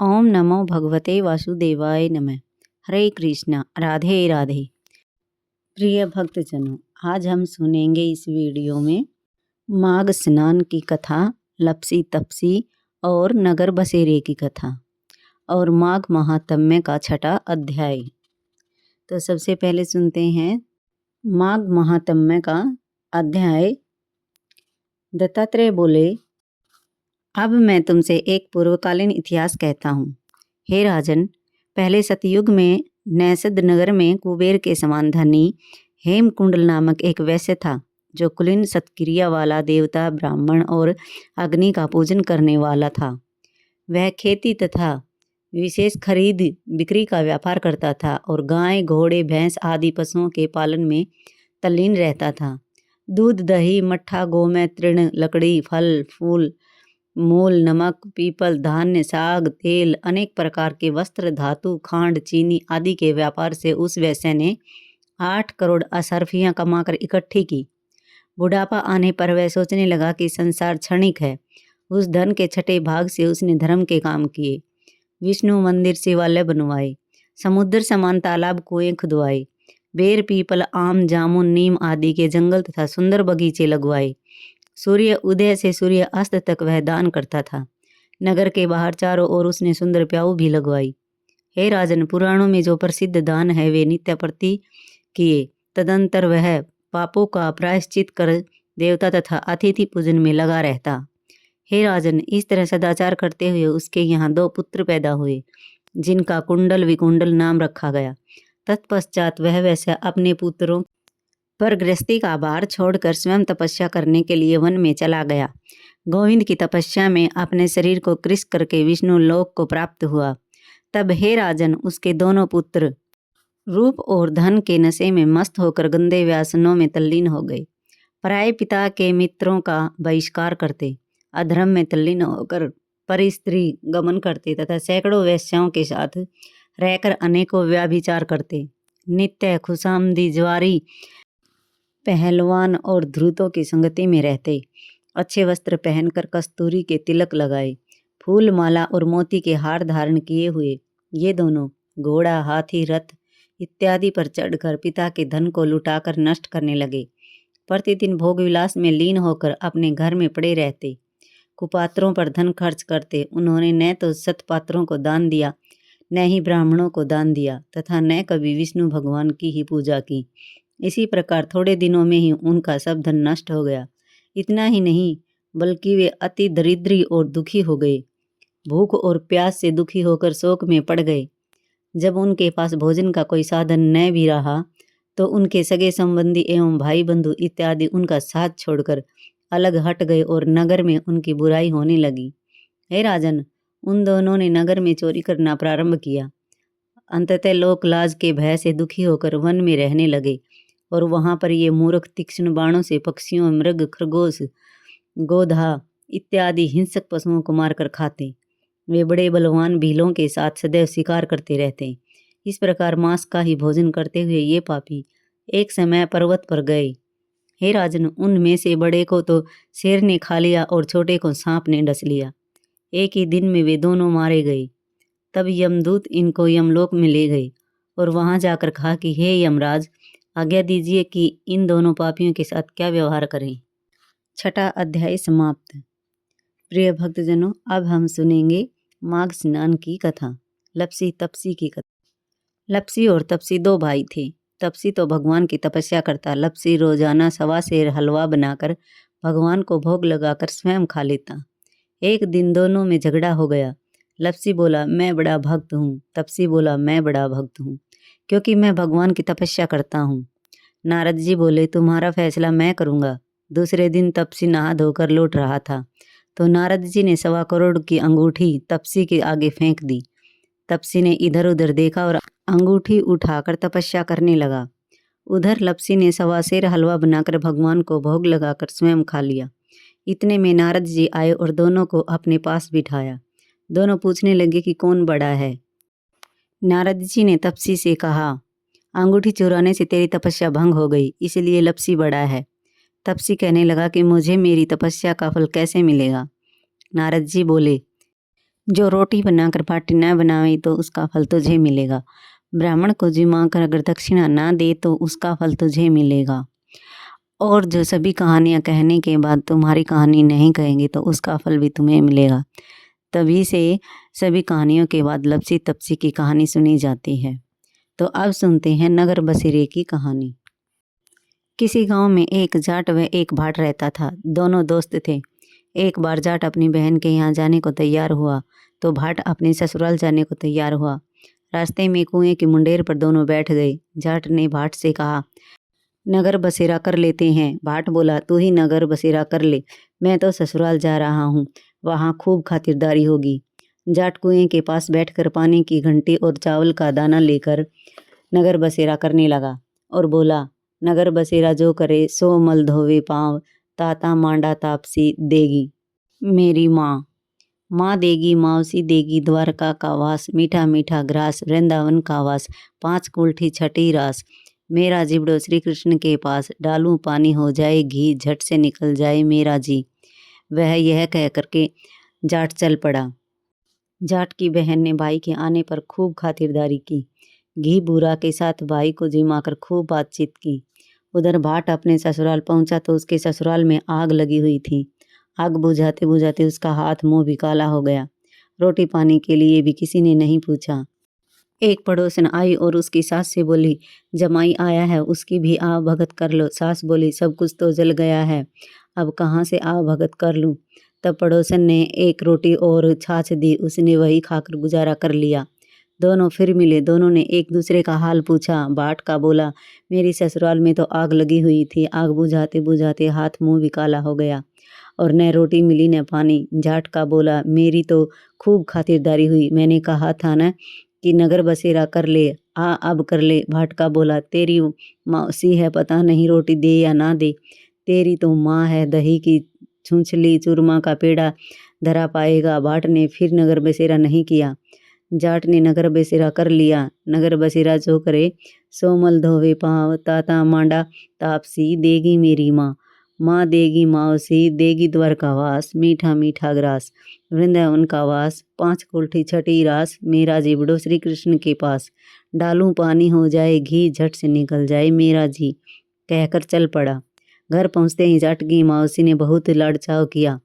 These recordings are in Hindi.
ओम नमो भगवते वासुदेवाय नमः। हरे कृष्णा, राधे राधे। प्रिय भक्तजनों, आज हम सुनेंगे इस वीडियो में माघ स्नान की कथा, लपसी तपसी और नगर बसेरे की कथा और माघ महात्म्य का छठा अध्याय। तो सबसे पहले सुनते हैं माघ महात्म्य का अध्याय। दत्तात्रेय बोले, अब मैं तुमसे एक पूर्वकालीन इतिहास कहता हूँ। हे राजन, पहले सतयुग में नैसद नगर में कुबेर के समान धनी हेमकुंडल नामक एक वैश्य था, जो कुलीन सत्क्रिया वाला देवता, ब्राह्मण और अग्नि का पूजन करने वाला था। वह खेती तथा विशेष खरीद बिक्री का व्यापार करता था और गाय, घोड़े, भैंस आदि पशुओं के पालन में तल्लीन रहता था। दूध, दही, मट्ठा, गोमय, तृण, लकड़ी, फल फूल, मूल, नमक, पीपल, धान्य, साग, तेल, अनेक प्रकार के वस्त्र, धातु, खांड, चीनी आदि के व्यापार से उस वैश्य ने 8 करोड़ असरफियां कमाकर इकट्ठी की। बुढ़ापा आने पर वह सोचने लगा कि संसार क्षणिक है। उस धन के छठे भाग से उसने धर्म के काम किए, विष्णु मंदिर, शिवालय बनवाए, समुद्र समान तालाब, कुएं खुदवाए, बेर, पीपल, आम, जामुन, नीम आदि के जंगल तथा सुंदर बगीचे लगवाए। सूर्य उदय से सूर्य अस्त तक वह दान करता था। नगर के बाहर चारों ओर उसने सुंदर प्याऊ भी लगवाई। हे राजन, पुराणों में जो प्रसिद्ध दान है वे नित्य प्रति किए। तदंतर वह पापों का प्रायश्चित कर देवता तथा अतिथि पूजन में लगा रहता। हे राजन, इस तरह सदाचार करते हुए उसके यहाँ 2 पुत्र पैदा हुए, जिनका कुंडल विकुंडल नाम रखा गया। तत्पश्चात वह वैसे अपने पुत्रों पर गृहस्थी का भार छोड़कर स्वयं तपस्या करने के लिए वन में चला गया। गोविंद की तपस्या में अपने शरीर को कृश करके विष्णु लोक को प्राप्त हुआ। तब हे राजन, उसके दोनों पुत्र रूप और धन के नशे में मस्त होकर गंदे व्यसनों में तल्लीन हो गए। पराये पिता के मित्रों का बहिष्कार करते, अधर्म में तल्लीन होकर पर स्त्री गमन करते तथा सैकड़ों वेश्याओं के साथ रहकर अनेकों व्याभिचार करते। नित्य खुशामदी ज्वारी, पहलवान और धूर्तों की संगति में रहते। अच्छे वस्त्र पहनकर कस्तूरी के तिलक लगाए, फूल माला और मोती के हार धारण किए हुए ये दोनों घोड़ा, हाथी, रथ इत्यादि पर चढ़कर पिता के धन को लुटाकर नष्ट करने लगे। प्रतिदिन भोग विलास में लीन होकर अपने घर में पड़े रहते, कुपात्रों पर धन खर्च करते। उन्होंने न तो सतपात्रों को दान दिया, न ही ब्राह्मणों को दान दिया तथा न कभी विष्णु भगवान की ही पूजा की। इसी प्रकार थोड़े दिनों में ही उनका सब धन नष्ट हो गया। इतना ही नहीं, बल्कि वे अति दरिद्री और दुखी हो गए। भूख और प्यास से दुखी होकर शोक में पड़ गए। जब उनके पास भोजन का कोई साधन न भी रहा तो उनके सगे संबंधी एवं भाई बंधु इत्यादि उनका साथ छोड़कर अलग हट गए और नगर में उनकी बुराई होने लगी। हे राजन, उन दोनों ने नगर में चोरी करना प्रारंभ किया। अंततः लोक लाज के भय से दुखी होकर वन में रहने लगे और वहां पर ये मूर्ख तीक्ष्ण बाणों से पक्षियों, मृग, खरगोश, गोधा इत्यादि हिंसक पशुओं को मारकर खाते। वे बड़े बलवान भीलों के साथ सदैव शिकार करते रहते। इस प्रकार मांस का ही भोजन करते हुए ये पापी एक समय पर्वत पर गए। हे राजन, उनमें से बड़े को तो शेर ने खा लिया और छोटे को सांप ने डस लिया। एक ही दिन में वे दोनों मारे गए। तब यमदूत इनको यमलोक में ले गए और वहां जाकर कहा कि हे यमराज, आज्ञा दीजिए कि इन दोनों पापियों के साथ क्या व्यवहार करें। छठा अध्याय समाप्त। प्रिय भक्तजनों, अब हम सुनेंगे माघ स्नान की कथा, लपसी तपसी की कथा। लपसी और तपसी 2 भाई थे। तपसी तो भगवान की तपस्या करता, लपसी रोजाना 1.25 सेर हलवा बनाकर भगवान को भोग लगाकर स्वयं खा लेता। एक दिन दोनों में झगड़ा हो गया। लपसी बोला, मैं बड़ा भक्त हूँ। तपसी बोला, मैं बड़ा भक्त हूँ क्योंकि मैं भगवान की तपस्या करता हूँ। नारद जी बोले, तुम्हारा फैसला मैं करूँगा। दूसरे दिन तपसी नहा धोकर लौट रहा था तो नारद जी ने 1.25 करोड़ की अंगूठी तपसी के आगे फेंक दी। तपसी ने इधर उधर देखा और अंगूठी उठाकर तपस्या करने लगा। उधर लपसी ने 1.25 सेर हलवा बनाकर भगवान को भोग लगाकर स्वयं खा लिया। इतने में नारद जी आए और दोनों को अपने पास बिठाया। दोनों पूछने लगे कि कौन बड़ा है। नारद जी ने तपसी से कहा, अंगूठी चुराने से तेरी तपस्या भंग हो गई, इसलिए लपसी बड़ा है। तपसी कहने लगा कि मुझे मेरी तपस्या का फल कैसे मिलेगा। नारद जी बोले, जो रोटी बनाकर बाटी न बनावे तो उसका फल तुझे मिलेगा। ब्राह्मण को जिमाकर अगर दक्षिणा ना दे तो उसका फल तुझे मिलेगा। और जो सभी कहानियाँ कहने के बाद तुम्हारी कहानी नहीं कहेंगे तो उसका फल भी तुम्हें मिलेगा। तभी से सभी कहानियों के बाद लपसी तपसी की कहानी सुनी जाती है। तो अब सुनते हैं नगर बसेरे की कहानी। किसी गांव में एक जाट व एक भाट रहता था। दोनों दोस्त थे। एक बार जाट अपनी बहन के यहाँ जाने को तैयार हुआ तो भाट अपने ससुराल जाने को तैयार हुआ। रास्ते में कुएं की मुंडेर पर दोनों बैठ गए। जाट ने भाट से कहा, नगर बसेरा कर लेते हैं। भाट बोला, तू ही नगर बसेरा कर ले, मैं तो ससुराल जा रहा हूँ, वहाँ खूब खातिरदारी होगी। जाट कुएं के पास बैठकर पानी की घंटी और चावल का दाना लेकर नगर बसेरा करने लगा और बोला, नगर बसेरा जो करे सो मल धोवे पाँव, ताता मांडा तापसी देगी मेरी माँ। माँ देगी मावसी देगी द्वारका का वास, मीठा मीठा ग्रास वृंदावन का वास, 5 कुल्ठी छठी रास, मेरा जिबड़ो श्री कृष्ण के पास, डालूं पानी हो जाए घी, झट से निकल जाए मेरा जी। वह यह कह करके जाट चल पड़ा। जाट की बहन ने भाई के आने पर खूब खातिरदारी की। घी बूरा के साथ भाई को जिमाकर खूब बातचीत की। उधर भाट अपने ससुराल पहुंचा तो उसके ससुराल में आग लगी हुई थी। आग बुझाते बुझाते उसका हाथ मुंह भी काला हो गया। रोटी पानी के लिए भी किसी ने नहीं पूछा। एक पड़ोसन आई और उसकी सास से बोली, जमाई आया है, उसकी भी आव भगत कर लो। सास बोली, सब कुछ तो जल गया है, अब कहाँ से आव भगत कर लूँ। तब पड़ोसन ने एक रोटी और छाछ दी, उसने वही खाकर गुजारा कर लिया। दोनों फिर मिले। दोनों ने एक दूसरे का हाल पूछा। बाट का बोला, मेरी ससुराल में तो आग लगी हुई थी, आग बुझाते बुझाते हाथ मुंह भी काला हो गया और न रोटी मिली न पानी। जाट का बोला, मेरी तो खूब खातिरदारी हुई, मैंने कहा था न कि नगर बसेरा कर ले, अब कर ले। भाट का बोला, तेरी मौसी है, पता नहीं रोटी दे या ना दे, तेरी तो माँ है, दही की छूछली चूरमा का पेड़ा धरा पाएगा। भाट ने फिर नगर बसेरा नहीं किया। जाट ने नगर बसेरा कर लिया। नगर बसेरा जो करे सो मल धोवे पाँव, ताता मांडा तापसी देगी मेरी माँ। माँ देगी मावसी देगी द्वारका वास, मीठा मीठा ग्रास वृंदावन का वास, 5 कुल्ठी छठी रास, मेरा जिबड़ो श्री कृष्ण के पास, डालूं पानी हो जाए घी, झट से निकल जाए मेरा जी। कहकर चल पड़ा। घर पहुँचते ही जाट की मावसी ने बहुत लाड़ चाव किया।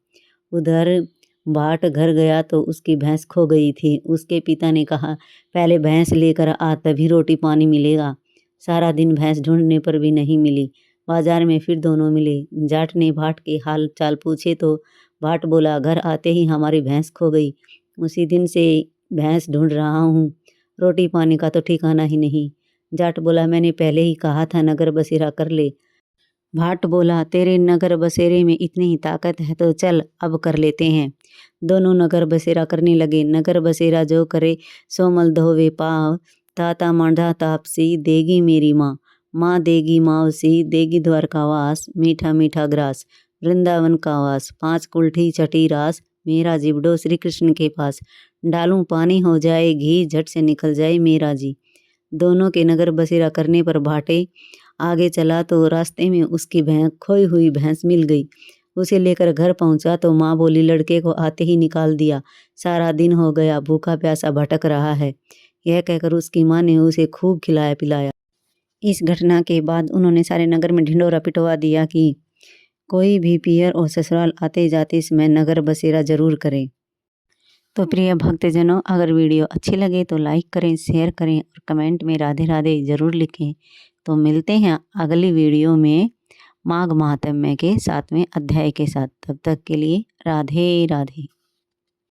उधर भाट घर गया तो उसकी भैंस खो गई थी। उसके पिता ने कहा, पहले भैंस लेकर आ, तभी रोटी पानी मिलेगा। सारा दिन भैंस ढूंढने पर भी नहीं मिली। बाजार में फिर दोनों मिले। जाट ने भाट के हाल चाल पूछे तो भाट बोला, घर आते ही हमारी भैंस खो गई, उसी दिन से भैंस ढूंढ रहा हूँ, रोटी पानी का तो ठिकाना ही नहीं। जाट बोला, मैंने पहले ही कहा था नगर बसेरा कर ले। भाट बोला, तेरे नगर बसेरे में इतनी ही ताकत है तो चल अब कर लेते हैं। दोनों नगर बसेरा करने लगे। नगर बसेरा जो करे सो मल धोवे पाँव, ताता मांझा तापसी देगी मेरी माँ। माँ देगी मावसी देगी द्वारका वास, मीठा मीठा ग्रास वृंदावन का वास, 5 कुल्ठी छठी रास, मेरा जिबड़ो श्री कृष्ण के पास, डालूं पानी हो जाए घी, झट से निकल जाए मेरा जी। दोनों के नगर बसेरा करने पर भाटे आगे चला तो रास्ते में उसकी खोई हुई भैंस मिल गई। उसे लेकर घर पहुंचा तो माँ बोली, लड़के को आते ही निकाल दिया, सारा दिन हो गया भूखा प्यासा भटक रहा है। यह कहकर उसकी माँ ने उसे खूब खिलाया पिलाया। इस घटना के बाद उन्होंने सारे नगर में ढिंढोरा पिटवा दिया कि कोई भी पियर और ससुराल आते जाते समय नगर बसेरा जरूर करे। तो प्रिय भक्तजनों, अगर वीडियो अच्छी लगे तो लाइक करें, शेयर करें और कमेंट में राधे राधे ज़रूर लिखें। तो मिलते हैं अगली वीडियो में माघ महात्म्य के 7वें अध्याय के साथ। तब तक के लिए राधे राधे।